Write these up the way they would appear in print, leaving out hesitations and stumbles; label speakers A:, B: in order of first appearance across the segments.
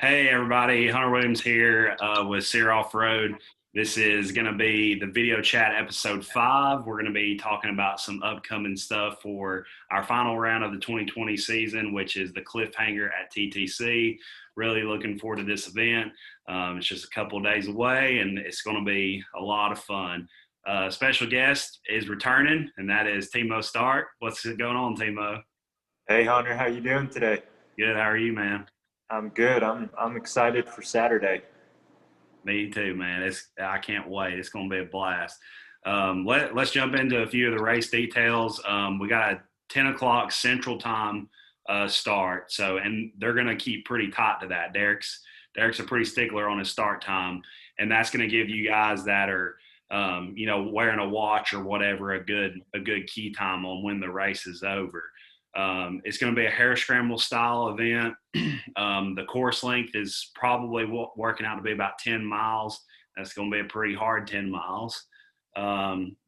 A: Hey everybody, Hunter Williams here with SEER Off-Road. This is going to be the video chat episode 5. We're going to be talking about some upcoming stuff for our final round of the 2020 season, which is the Cliffhanger at TTC. Really looking forward to this event. It's just a couple of days away and it's going to be a lot of fun. Special guest is returning, and that is Timo Stark. What's going on, Timo?
B: Hey Hunter, how you doing today?
A: Good. How are you, man?
B: I'm good. I'm excited for Saturday.
A: Me too, man. I can't wait. It's going to be a blast. Let's jump into a few of the race details. We got a 10 o'clock Central Time start, and they're going to keep pretty tight to that. Derek's a pretty stickler on his start time, and that's going to give you guys that are wearing a watch or whatever a good key time on when the race is over. It's going to be a hare scramble style event. The course length is probably working out to be about 10 miles. That's going to be a pretty hard 10 miles.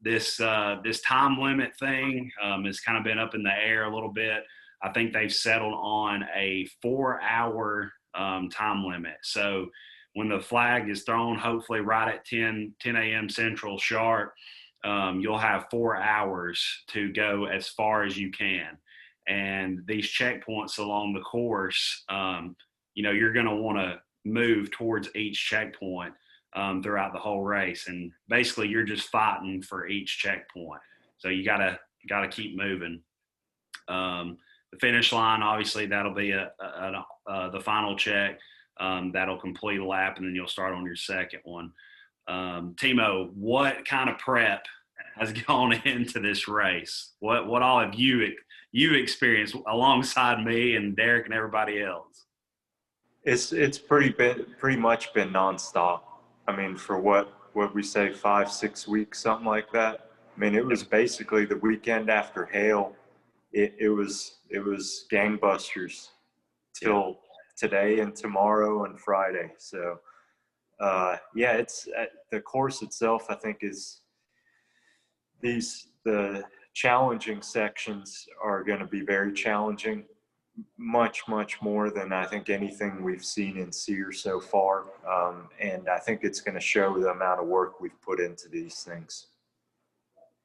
A: This time limit thing has kind of been up in the air a little bit. I think they've settled on a 4-hour time limit. So when the flag is thrown, hopefully right at 10 a.m. Central sharp, you'll have 4 hours to go as far as you can. And these checkpoints along the course, you're going to want to move towards each checkpoint throughout the whole race. And basically, you're just fighting for each checkpoint. So you gotta keep moving. The finish line, obviously, that'll be the final check. That'll complete a lap, and then you'll start on your second one. Timo, what kind of prep has gone into this race? What all have you experienced alongside me and Derek and everybody else?
B: It's pretty much been nonstop. I mean, for what we say 5-6 weeks, something like that. I mean, it was basically the weekend after hail. It was gangbusters till today and tomorrow and Friday. So it's the course itself, I think, is the challenging sections are going to be very challenging, much more than I think anything we've seen in SEER so far, and I think it's going to show the amount of work we've put into these things.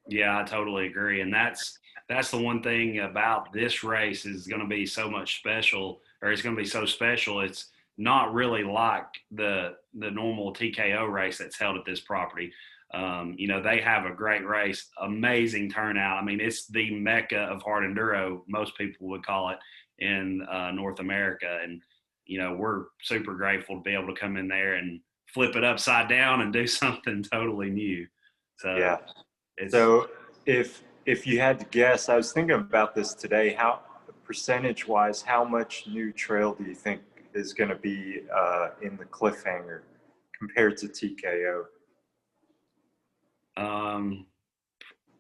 A: Yeah, I totally agree, and that's the one thing about this race is going to be so much special, or it's going to be so special. It's not really like the normal TKO race that's held at this property. They have a great race, amazing turnout. I mean, it's the mecca of hard enduro, most people would call it, in North America. And, we're super grateful to be able to come in there and flip it upside down and do something totally new. So,
B: yeah. So if you had to guess, I was thinking about this today, how percentage-wise, how much new trail do you think is going to be in the Cliffhanger compared to TKO?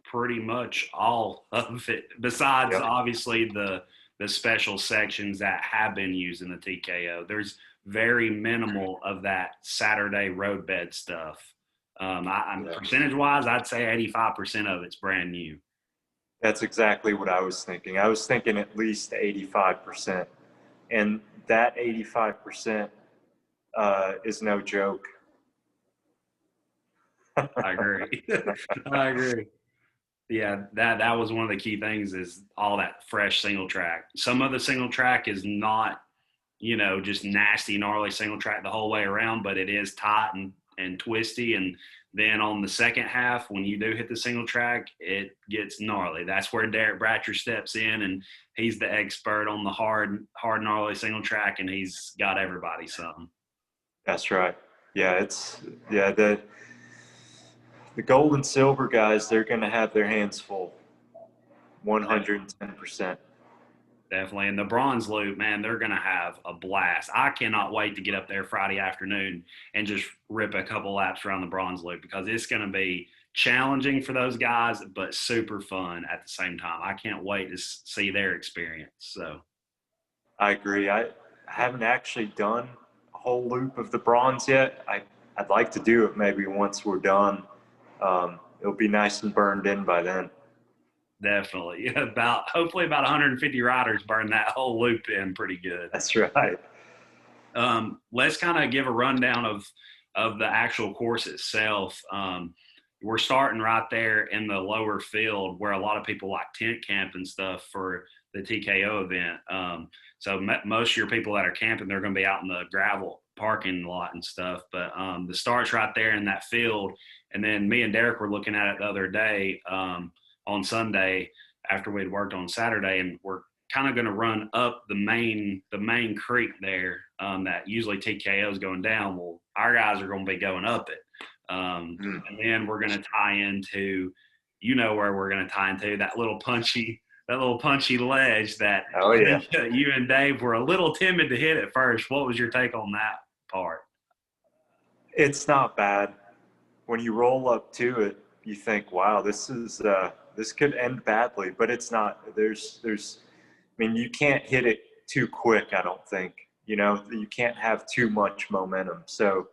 A: Pretty much all of it, besides obviously the special sections that have been used in the TKO. There's very minimal of that Saturday roadbed stuff. Percentage-wise, I'd say 85% of it's brand new.
B: That's exactly what I was thinking. I was thinking at least 85%. And that 85% is no joke.
A: I agree. I agree. Yeah, that was one of the key things is all that fresh single track. Some of the single track is not, just nasty, gnarly single track the whole way around, but it is tight and twisty. And then on the second half, when you do hit the single track, it gets gnarly. That's where Derek Bratcher steps in, and he's the expert on the hard, gnarly single track, and he's got everybody something.
B: That's right. Yeah, the gold and silver guys, they're going to have their hands full, 110%.
A: Definitely. And the bronze loop, man, they're going to have a blast. I cannot wait to get up there Friday afternoon and just rip a couple laps around the bronze loop, because it's going to be challenging for those guys, but super fun at the same time. I can't wait to see their experience. So
B: I agree. I haven't actually done a whole loop of the bronze yet. I'd like to do it maybe once we're done. It'll be nice and burned in by then.
A: Definitely. Hopefully about 150 riders burn that whole loop in pretty good.
B: That's right.
A: Let's kind of give a rundown of the actual course itself. We're starting right there in the lower field where a lot of people like tent camp and stuff for the TKO event. So most of your people that are camping, they're going to be out in the gravel parking lot and stuff. But the start's right there in that field. And then me and Derek were looking at it the other day on Sunday after we'd worked on Saturday, and we're kind of going to run up the main creek there that usually TKO is going down. Well, our guys are going to be going up it. And then we're going to tie into, where we're going to tie into that little punchy ledge that
B: Oh yeah.
A: you and Dave were a little timid to hit at first. What was your take on that part?
B: It's not bad. When you roll up to it, you think, wow, this could end badly, but it's not. I mean, you can't hit it too quick, I don't think. You can't have too much momentum. So,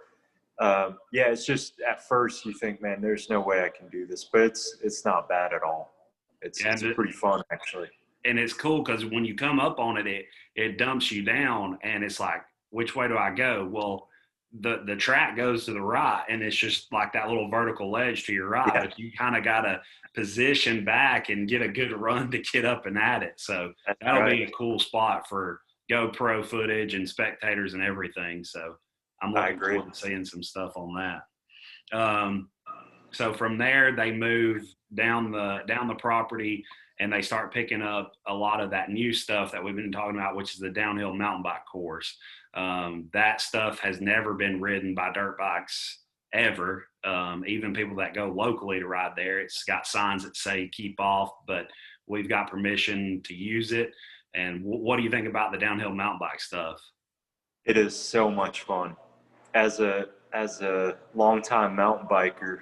B: yeah, it's just at first you think, man, there's no way I can do this, but it's not bad at all. It's pretty fun, actually.
A: And it's cool because when you come up on it, it dumps you down, and it's like, which way do I go? Well, the track goes to the right, and it's just like that little vertical ledge to your right.
B: Yeah.
A: But you kind of got to position back and get a good run to get up and at it. So that'll be a cool spot for GoPro footage and spectators and everything. So I'm looking forward to seeing some stuff on that. So from there, they move down the property, and they start picking up a lot of that new stuff that we've been talking about, which is the downhill mountain bike course. That stuff has never been ridden by dirt bikes ever. Even people that go locally to ride there, it's got signs that say keep off, but we've got permission to use it. And what do you think about the downhill mountain bike stuff?
B: It is so much fun. As a longtime mountain biker,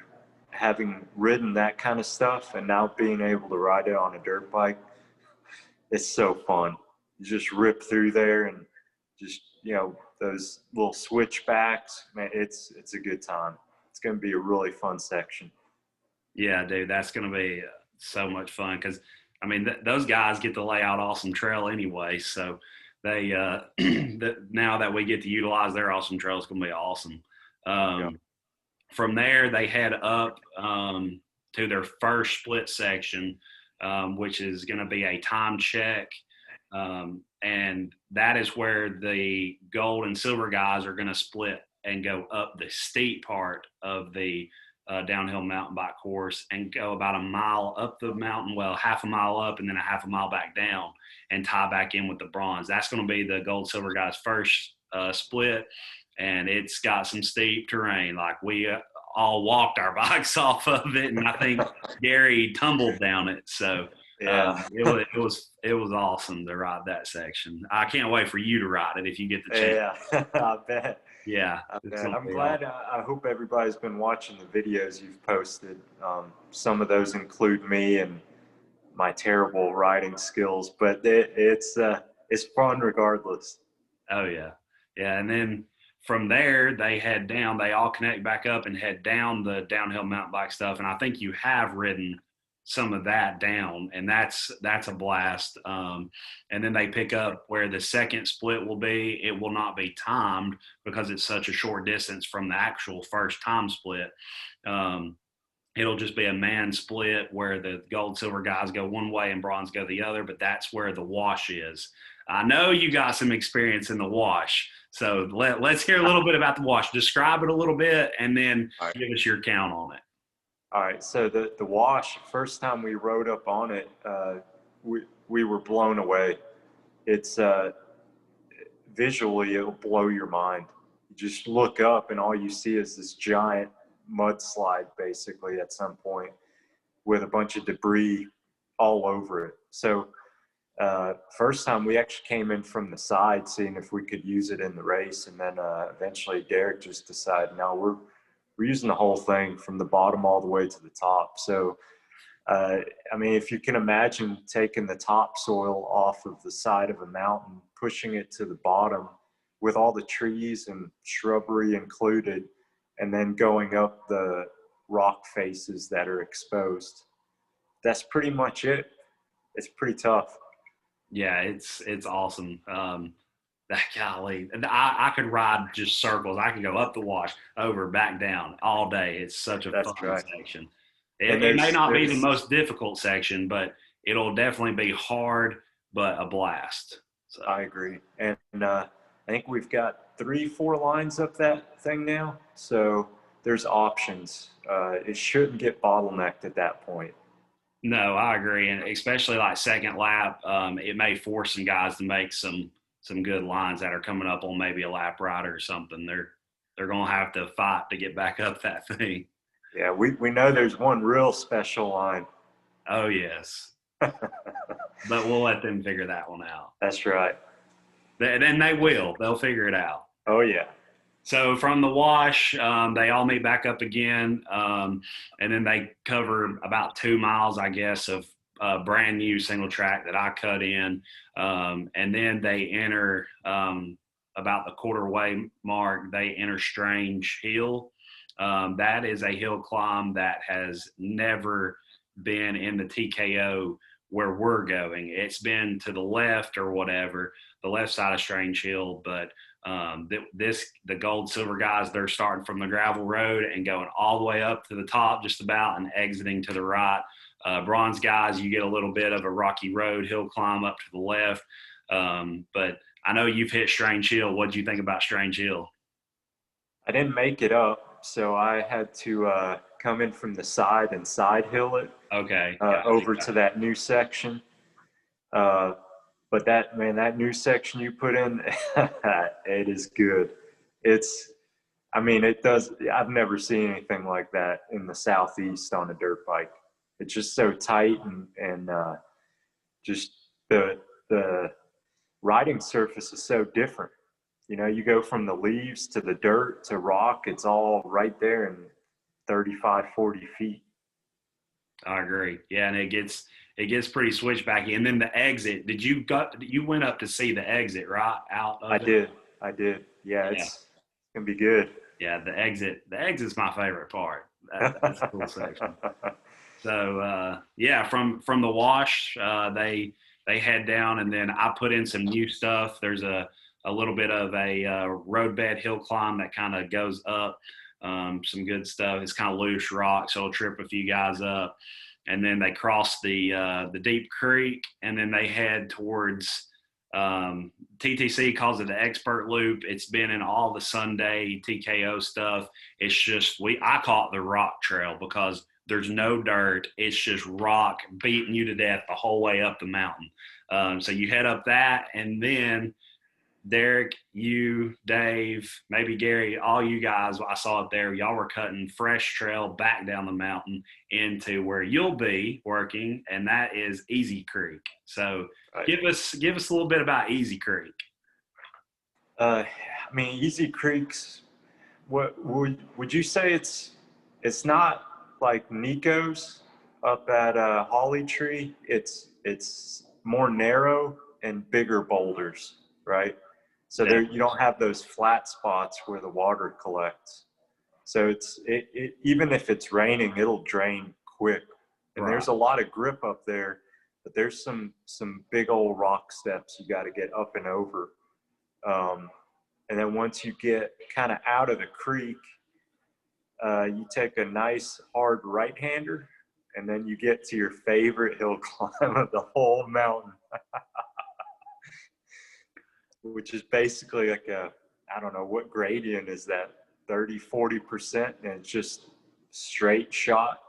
B: having ridden that kind of stuff and now being able to ride it on a dirt bike, it's so fun. You just rip through there and just, those little switchbacks, man, it's a good time. It's going to be a really fun section.
A: Yeah, dude, that's going to be so much fun because, I mean, those guys get to lay out awesome trail anyway. So they now that we get to utilize their awesome trail, it's going to be awesome. From there, they head up to their first split section, which is going to be a time check. And that is where the gold and silver guys are going to split and go up the steep part of the downhill mountain bike course and go about a mile up the mountain, well, half a mile up and then a half a mile back down and tie back in with the bronze. That's going to be the gold silver guys' first split, and it's got some steep terrain. Like we all walked our bikes off of it, and I think Gary tumbled down it. So it was awesome to ride that section. I can't wait for you to ride it if you get the chance.
B: Yeah, I bet.
A: Yeah,
B: I'm glad. I hope everybody's been watching the videos you've posted. Some of those include me and my terrible riding skills, but it's fun regardless.
A: Oh yeah, yeah. And then from there, they head down. They all connect back up and head down the downhill mountain bike stuff. And I think you have ridden some of that down, and that's a blast. And then they pick up where the second split will be. It will not be timed because it's such a short distance from the actual first time split. It'll just be a man split where the gold silver guys go one way and bronze go the other, but that's where the wash is. I know you got some experience in the wash, so let's hear a little bit about the wash. Describe it a little bit, and then give us your count on it.
B: All right, so the wash, first time we rode up on it, we were blown away. It's visually, it'll blow your mind. You just look up and all you see is this giant mudslide basically at some point with a bunch of debris all over it. So first time we actually came in from the side seeing if we could use it in the race, and then eventually Derek just decided, no, we're using the whole thing from the bottom all the way to the top. So, I mean, if you can imagine taking the topsoil off of the side of a mountain, pushing it to the bottom with all the trees and shrubbery included, and then going up the rock faces that are exposed, that's pretty much it. It's pretty tough.
A: Yeah, it's awesome. That golly, I could ride just circles. I could go up the wash, over, back down all day. It's such a
B: That's
A: fun
B: right.
A: section.
B: And
A: It may not be the
B: there's
A: most difficult section, but it'll definitely be hard, but a blast. So
B: I agree. And I think we've got 3, 4 lines up that thing now. So there's options. It shouldn't get bottlenecked at that point.
A: no, I agree, and especially like second lap, it may force some guys to make some good lines that are coming up on maybe a lap rider or something. They're gonna have to fight to get back up that thing.
B: Yeah, we know there's one real special line.
A: Oh yes, but we'll let them figure that one out.
B: That's right.
A: Then they will. They'll figure it out.
B: Oh, yeah.
A: So from the wash, they all meet back up again, and then they cover about 2 miles, I guess, of brand new single track that I cut in, and then they enter about the quarter way mark. They enter Strange Hill. That is a hill climb that has never been in the TKO where we're going. It's been to the left or whatever, the left side of Strange Hill, but the gold silver guys, they're starting from the gravel road and going all the way up to the top just about and exiting to the right. Bronze guys, you get a little bit of a rocky road hill climb up to the left. But I know you've hit Strange Hill. What did you think about Strange Hill?
B: I didn't make it up, so I had to come in from the side and side hill it
A: Okay.
B: over to that new section. But that new section you put in, it is good. It does. I've never seen anything like that in the Southeast on a dirt bike. It's just so tight and just the riding surface is so different. You know, you go from the leaves to the dirt to rock. It's all right there in 35, 40 feet.
A: I agree. Yeah, and it gets pretty switchbacky. And then the exit. You went up to see the exit, right? Out of it?
B: I did. Yeah,
A: Yeah.
B: it's gonna be good.
A: Yeah, the exit's my favorite part. That's a cool section. So yeah, from the wash, they head down, and then I put in some new stuff. There's a little bit of a roadbed hill climb that kind of goes up. Some good stuff. It's kind of loose rock, so it'll trip a few guys up. And then they cross the deep creek, and then they head towards TTC calls it the expert loop. It's been in all the Sunday TKO stuff. It's just I call it the rock trail because there's no dirt. It's just rock beating you to death the whole way up the mountain. So you head up that, and then Derek, you, Dave, maybe Gary, all you guys, I saw it there. Y'all were cutting fresh trail back down the mountain into where you'll be working, and that is Easy Creek. So
B: Right.
A: give us a little bit about Easy Creek.
B: Easy Creek's. What would you say? It's not like Nico's up at Holly Tree. It's more narrow and bigger boulders, right? So there you don't have those flat spots where the water collects. So it even if it's raining, it'll drain quick. And there's a lot of grip up there, but there's some big old rock steps you got to get up and over. And then once you get kind of out of the creek, you take a nice hard right-hander, and then you get to your favorite hill climb of the whole mountain, which is basically like I don't know what gradient is that, 30, 40%, and it's just straight shot.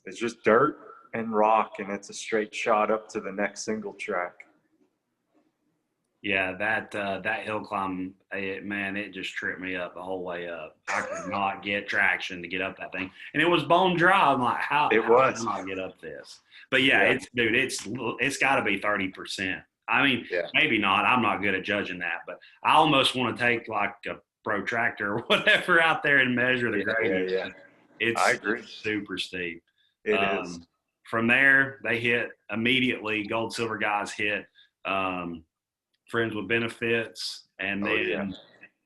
B: It's just dirt and rock, and it's a straight shot up to the next single track.
A: Yeah, that hill climb, it just tripped me up the whole way up. I could not get traction to get up that thing, and it was bone dry. I'm like, how did I not get up this? But yeah. It's got to be 30%. Maybe not. I'm not good at judging that, but I almost want to take like a protractor or whatever out there and measure the grade.
B: Yeah.
A: I agree. Super steep.
B: It is.
A: From there, they hit immediately. Gold silver guys hit. Friends with Benefits, and then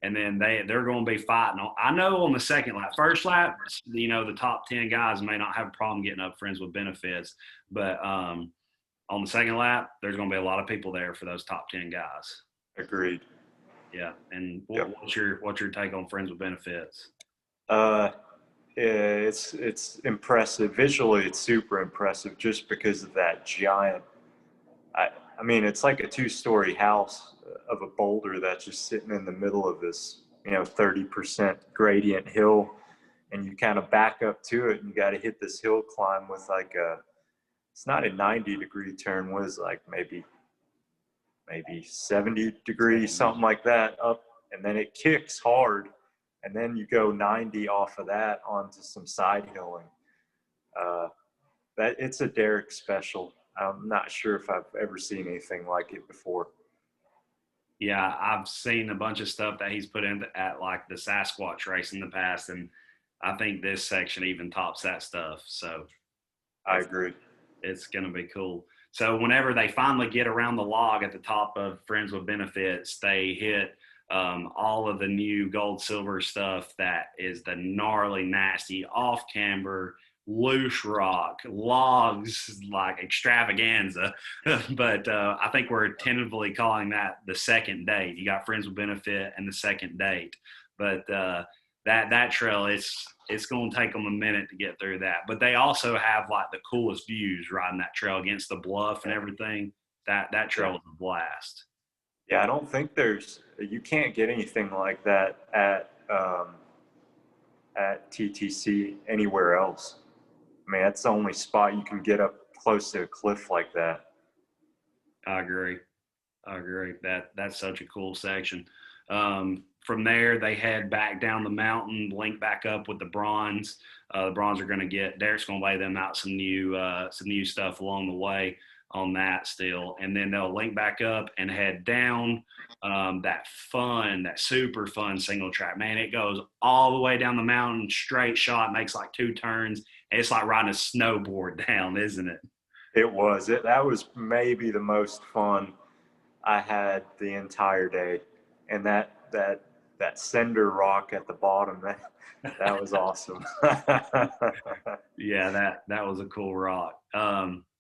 A: they're going to be fighting. I know on the second lap, first lap, the top 10 guys may not have a problem getting up Friends with Benefits, but on the second lap, there's going to be a lot of people there for those top 10 guys.
B: Agreed.
A: Yeah. And
B: Yep.
A: what's your take on Friends with Benefits?
B: Uh, it's impressive. Visually, it's super impressive just because of that giant. I, I mean, it's like a two-story house of a boulder that's just sitting in the middle of this, 30% gradient hill, and you kind of back up to it, and you got to hit this hill climb with like it's not a 90-degree turn. What is it, like maybe 70 degrees, something like that up, and then it kicks hard, and then you go 90 off of that onto some side hilling. Uh, that it's a Derek special. I'm not sure if I've ever seen anything like it before.
A: Yeah, I've seen a bunch of stuff that he's put in at like the Sasquatch race in the past, and I think this section even tops that stuff. So
B: I
A: it's
B: agree.
A: it's gonna be cool. So whenever they finally get around the log at the top of Friends with Benefits, they hit all of the new gold silver stuff that is the gnarly, nasty off camber, loose rock, logs like extravaganza. But I think we're tentatively calling that the second date. You got Friends with Benefit and the second date. But that trail, it's going to take them a minute to get through that. But they also have like the coolest views riding that trail against the bluff and everything. That trail
B: Yeah.
A: was a blast.
B: Yeah, I don't think you can't get anything like that at TTC anywhere else. I mean, that's the only spot you can get up close to a cliff like that.
A: I agree. I agree. That's such a cool section. From there, they head back down the mountain, link back up with the bronze. The bronze are going to get Derek's going to lay them out some new stuff along the way on that still, and then they'll link back up and head down that super fun single track. Man, it goes all the way down the mountain, straight shot, makes like two turns. And it's like riding a snowboard down, isn't it?
B: It was it. That was maybe the most fun I had the entire day, and that cinder rock at the bottom, that was awesome.
A: Yeah, that was a cool rock.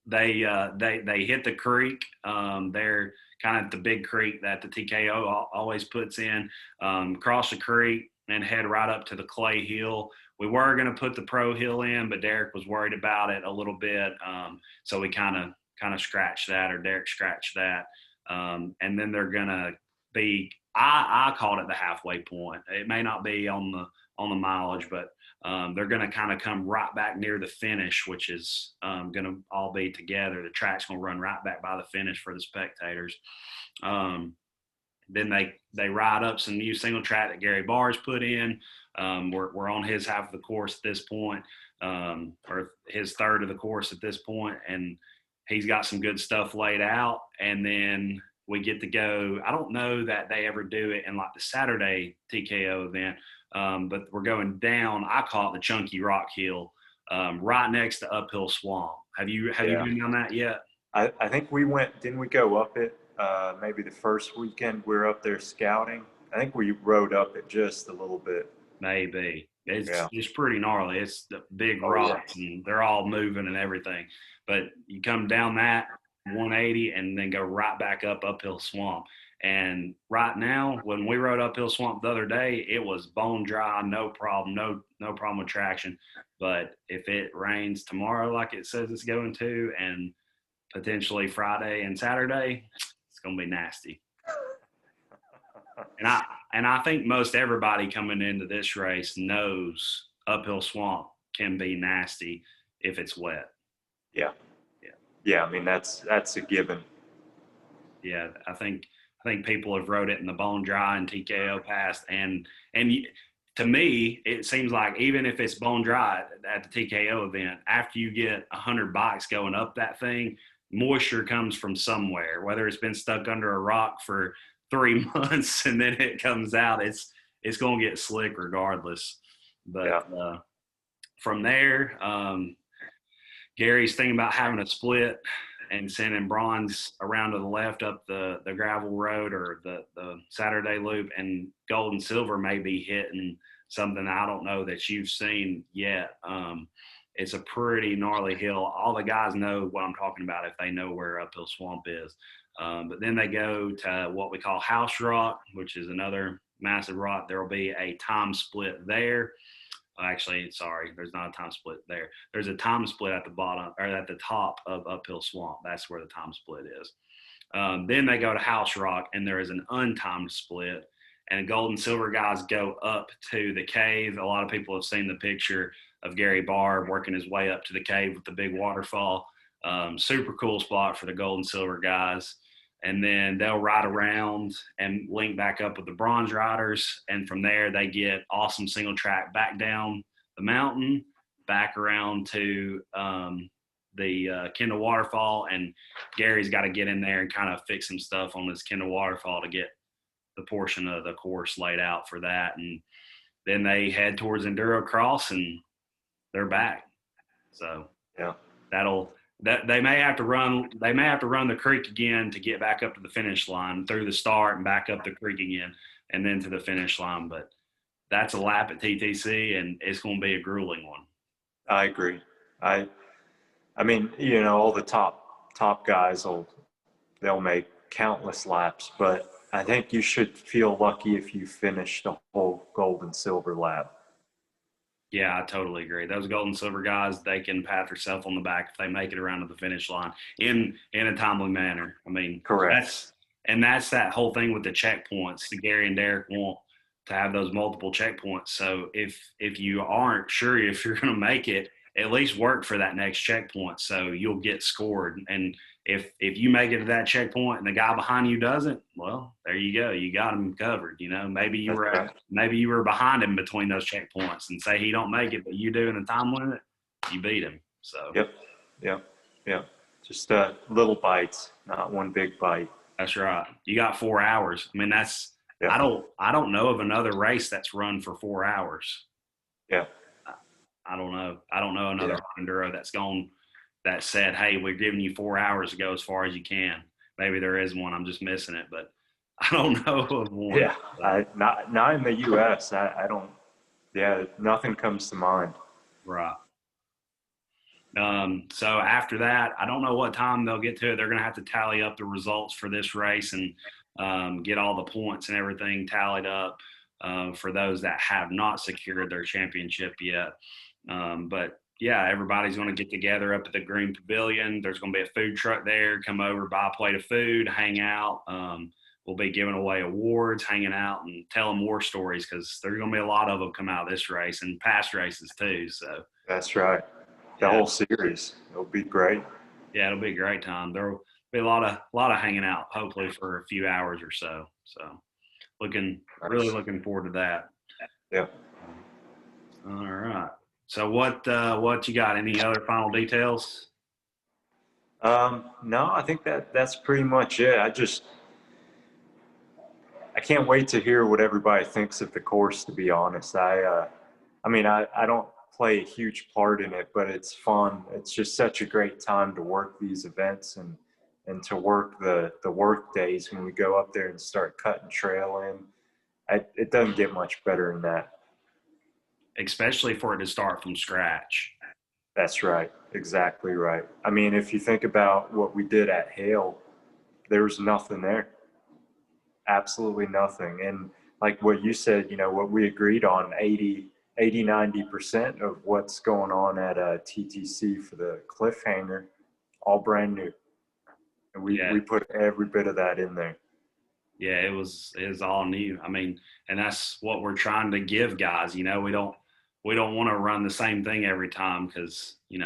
A: They hit the creek. They're kind of at the big creek that the TKO always puts in. Cross the creek and head right up to the clay hill. We were going to put the pro hill in, but Derek was worried about it a little bit, so we kind of scratched that, or Derek scratched that. And then they're going to be. I called it the halfway point. It may not be on the mileage, but they're going to kind of come right back near the finish, which is going to all be together. The track's going to run right back by the finish for the spectators. Then they ride up some new single track that Gary Barr's put in. We're on his half of the course at this point, or his third of the course at this point, and he's got some good stuff laid out. And then we get to go. I don't know that they ever do it in like the Saturday TKO event, but we're going down. I call it the Chunky Rock Hill, right next to Uphill Swamp. Have you
B: Yeah.
A: been down that yet?
B: I think we went, didn't we go up it maybe the first weekend we were up there scouting? I think we rode up it just a little bit.
A: Maybe.
B: Yeah.
A: It's pretty gnarly. It's the big
B: Oh, yeah.
A: rocks and they're all moving and everything. But you come down that 180 and then go right back up Uphill Swamp. And right now, when we rode Uphill Swamp the other day, it was bone dry, no problem, no problem with traction. But if it rains tomorrow, like it says it's going to, and potentially Friday and Saturday, it's gonna be nasty. And I think most everybody coming into this race knows Uphill Swamp can be nasty if it's wet.
B: Yeah.
A: Yeah.
B: Yeah. I mean, that's a given.
A: Yeah, I think people have rode it in the bone dry and TKO past, and to me, it seems like even if it's bone dry at the TKO event, after you get 100 bikes going up that thing, moisture comes from somewhere. Whether it's been stuck under a rock for 3 months and then it comes out, it's going to get slick regardless. But
B: Yeah.
A: from there, Gary's thinking about having a split and sending bronze around to the left up the gravel road or the Saturday loop, and gold and silver may be hitting something I don't know that you've seen yet. It's a pretty gnarly hill. All the guys know what I'm talking about if they know where Uphill Swamp is. But then they go to what we call House Rock, which is another massive rock. There will be a time split there. Actually, sorry, there's not a time split there. There's a time split at the bottom or at the top of Uphill Swamp. That's where the time split is. Then they go to House Rock, and there is an untimed split. And gold and silver guys go up to the cave. A lot of people have seen the picture of Gary Barr working his way up to the cave with the big waterfall. Super cool spot for the gold and silver guys. And then they'll ride around and link back up with the bronze riders. And from there, they get awesome single track back down the mountain, back around to the Kendall Waterfall. And Gary's got to get in there and kind of fix some stuff on this Kendall Waterfall to get the portion of the course laid out for that. And then they head towards Enduro Cross, and they're back. So
B: yeah,
A: they may have to run the creek again to get back up to the finish line, through the start and back up the creek again and then to the finish line. But that's a lap at TTC, and it's going to be a grueling one.
B: I agree. I mean, all the top guys they'll make countless laps, but I think you should feel lucky if you finish the whole gold and silver lap.
A: Yeah, I totally agree. Those gold and silver guys, they can pat themselves on the back if they make it around to the finish line in a timely manner. I mean,
B: correct.
A: That's that whole thing with the checkpoints. Gary and Derek want to have those multiple checkpoints. So if you aren't sure if you're going to make it, at least work for that next checkpoint so you'll get scored. And if you make it to that checkpoint and the guy behind you doesn't, well, there you go. You got him covered. Maybe you were behind him between those checkpoints, and say he don't make it, but you do in the time limit, you beat him. So
B: Yep. Just little bites, not one big bite.
A: That's right. You got 4 hours. I mean, that's I don't know of another race that's run for 4 hours.
B: Yeah.
A: I don't know. I don't know another enduro that said, hey, we're giving you 4 hours to go as far as you can. Maybe there is one. I'm just missing it, but I don't know of one.
B: Yeah, not in the U.S. I don't. Yeah, nothing comes to mind.
A: Right. So after that, I don't know what time they'll get to it. They're going to have to tally up the results for this race and get all the points and everything tallied up for those that have not secured their championship yet. But yeah, everybody's going to get together up at the Green Pavilion. There's going to be a food truck there. Come over, buy a plate of food, hang out. We'll be giving away awards, hanging out, and telling war stories, because there's going to be a lot of them come out of this race and past races too. So
B: that's right. The whole series. It'll be great.
A: Yeah, it'll be a great time. There'll be a lot of hanging out, hopefully for a few hours or so. So really looking forward to that.
B: Yeah.
A: All right. So what you got? Any other final details?
B: No, I think that's pretty much it. I can't wait to hear what everybody thinks of the course, to be honest. I mean, I don't play a huge part in it, but it's fun. It's just such a great time to work these events and to work the work days when we go up there and start cutting trail in. It doesn't get much better than that.
A: Especially for it to start from scratch.
B: That's right. Exactly right. I mean, if you think about what we did at Hale, there was nothing there. Absolutely nothing. And like what you said, what we agreed on, 90% of what's going on at TTC for the Cliffhanger, all brand new. And we put every bit of that in there.
A: Yeah, it was all new. I mean, and that's what we're trying to give guys. We don't want to run the same thing every time, because you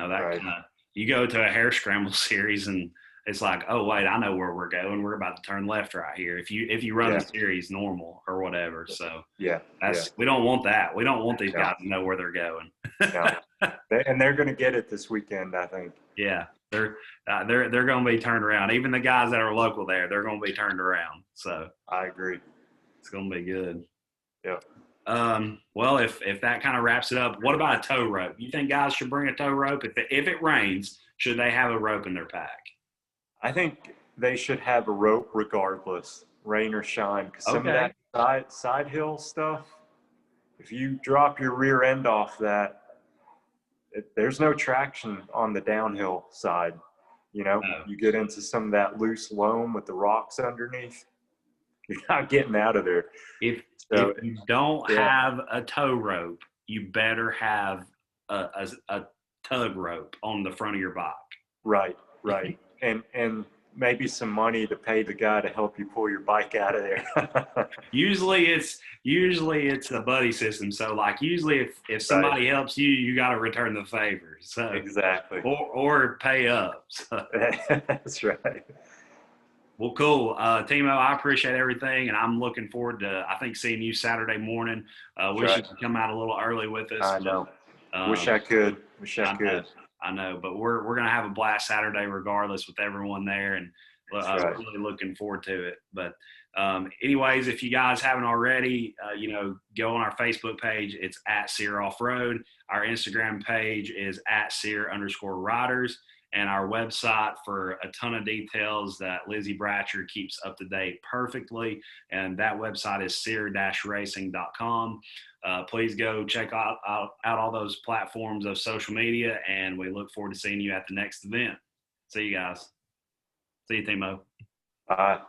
A: go to a hair scramble series and it's like, oh wait, I know where we're going. We're about to turn left right here. If you run the series normal or whatever, so we don't want that. We don't want these guys to know where they're going.
B: And they're going to get it this weekend, I think.
A: Yeah, they're going to be turned around. Even the guys that are local there, they're going to be turned around. So
B: I agree.
A: It's going to be good.
B: Yeah.
A: Well, if that kind of wraps it up, what about a tow rope? You think guys should bring a tow rope? If it rains, should they have a rope in their pack?
B: I think they should have a rope regardless, rain or shine, because some of that side hill stuff, if you drop your rear end off that, there's no traction on the downhill side. You know,
A: No.
B: you get into some of that loose loam with the rocks underneath, you're not getting out of there.
A: If
B: So,
A: you don't
B: yeah.
A: have a tow rope, you better have a tug rope on the front of your bike.
B: Right. And maybe some money to pay the guy to help you pull your bike out of there.
A: Usually it's a buddy system. So like usually if somebody helps you, you got to return the favor. So
B: Exactly.
A: or pay up. So.
B: That's right.
A: Well, cool. Timo, I appreciate everything, and I'm looking forward to, I think, seeing you Saturday morning. Wish you could come out a little early with us.
B: I know. Wish I could.
A: I know, but we're going to have a blast Saturday regardless with everyone there, and I'm really looking forward to it. But anyways, if you guys haven't already, go on our Facebook page. It's at SEER Off-Road. Our Instagram page is at SEER_riders. And our website for a ton of details that Lizzie Bratcher keeps up to date perfectly. And that website is seer-racing.com. Please go check out all those platforms of social media, and we look forward to seeing you at the next event. See you guys. See you, Timo.
B: Bye.